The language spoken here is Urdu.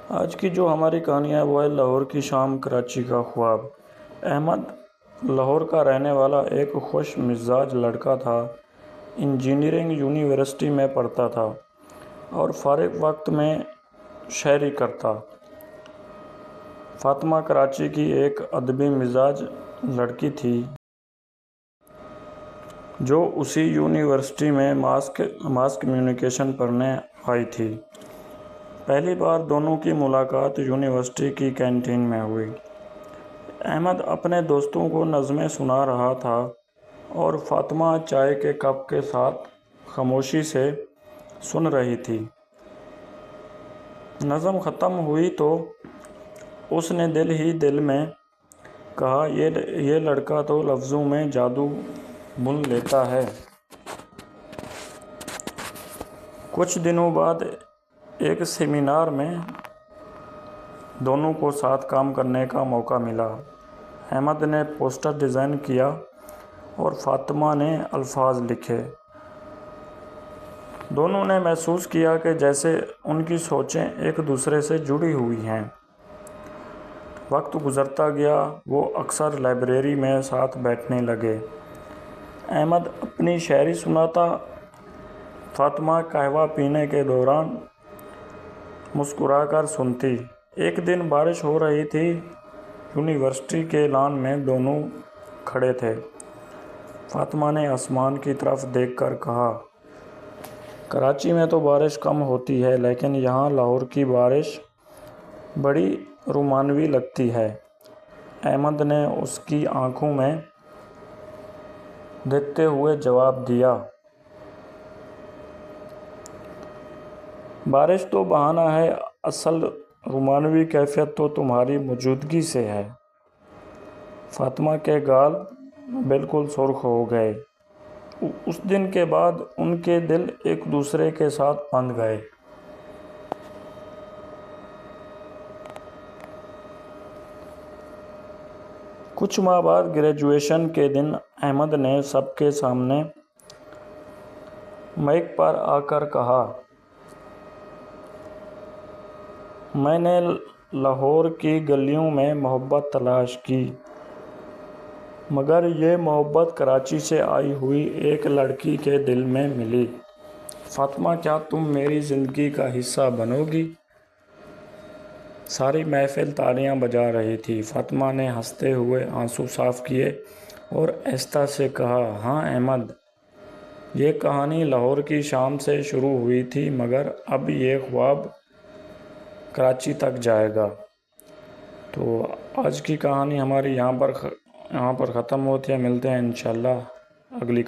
آج کی جو ہماری کہانی ہے وہ ہے لاہور کی شام کراچی کا خواب۔ احمد لاہور کا رہنے والا ایک خوش مزاج لڑکا تھا۔ انجینئرنگ یونیورسٹی میں پڑھتا تھا اور فارغ وقت میں شاعری کرتا۔ فاطمہ کراچی کی ایک ادبی مزاج لڑکی تھی جو اسی یونیورسٹی میں ماس کمیونیکیشن پڑھنے آئی تھی۔ پہلی بار دونوں کی ملاقات یونیورسٹی کی کینٹین میں ہوئی۔ احمد اپنے دوستوں کو نظمیں سنا رہا تھا اور فاطمہ چائے کے کپ کے ساتھ خاموشی سے سن رہی تھی۔ نظم ختم ہوئی تو اس نے دل ہی دل میں کہا، یہ لڑکا تو لفظوں میں جادو بن لیتا ہے۔ کچھ دنوں بعد ایک سیمینار میں دونوں کو ساتھ کام کرنے کا موقع ملا۔ احمد نے پوسٹر ڈیزائن کیا اور فاطمہ نے الفاظ لکھے۔ دونوں نے محسوس کیا کہ جیسے ان کی سوچیں ایک دوسرے سے جڑی ہوئی ہیں۔ وقت گزرتا گیا، وہ اکثر لائبریری میں ساتھ بیٹھنے لگے۔ احمد اپنی شاعری سناتا، فاطمہ قہوہ پینے کے دوران مسکرا کر سنتی۔ ایک دن بارش ہو رہی تھی۔ یونیورسٹی کے لان میں دونوں کھڑے تھے۔ فاطمہ نے آسمان کی طرف دیکھ کر کہا، کراچی میں تو بارش کم ہوتی ہے لیکن یہاں لاہور کی بارش بڑی رومانوی لگتی ہے۔ احمد نے اس کی آنکھوں میں دیکھتے ہوئے جواب دیا، بارش تو بہانہ ہے، اصل رومانوی کیفیت تو تمہاری موجودگی سے ہے۔ فاطمہ کے گال بالکل سرخ ہو گئے۔ اس دن کے بعد ان کے دل ایک دوسرے کے ساتھ بندھ گئے۔ کچھ ماہ بعد گریجویشن کے دن احمد نے سب کے سامنے مائیک پر آ کر کہا، میں نے لاہور کی گلیوں میں محبت تلاش کی مگر یہ محبت کراچی سے آئی ہوئی ایک لڑکی کے دل میں ملی۔ فاطمہ، کیا تم میری زندگی کا حصہ بنو گی؟ ساری محفل تالیاں بجا رہی تھی۔ فاطمہ نے ہنستے ہوئے آنسو صاف کیے اور آہستہ سے کہا، ہاں احمد، یہ کہانی لاہور کی شام سے شروع ہوئی تھی مگر اب یہ خواب کراچی تک جائے گا۔ تو آج کی کہانی ہماری یہاں پر ختم ہوتی ہے۔ ملتے ہیں انشاءاللہ اگلی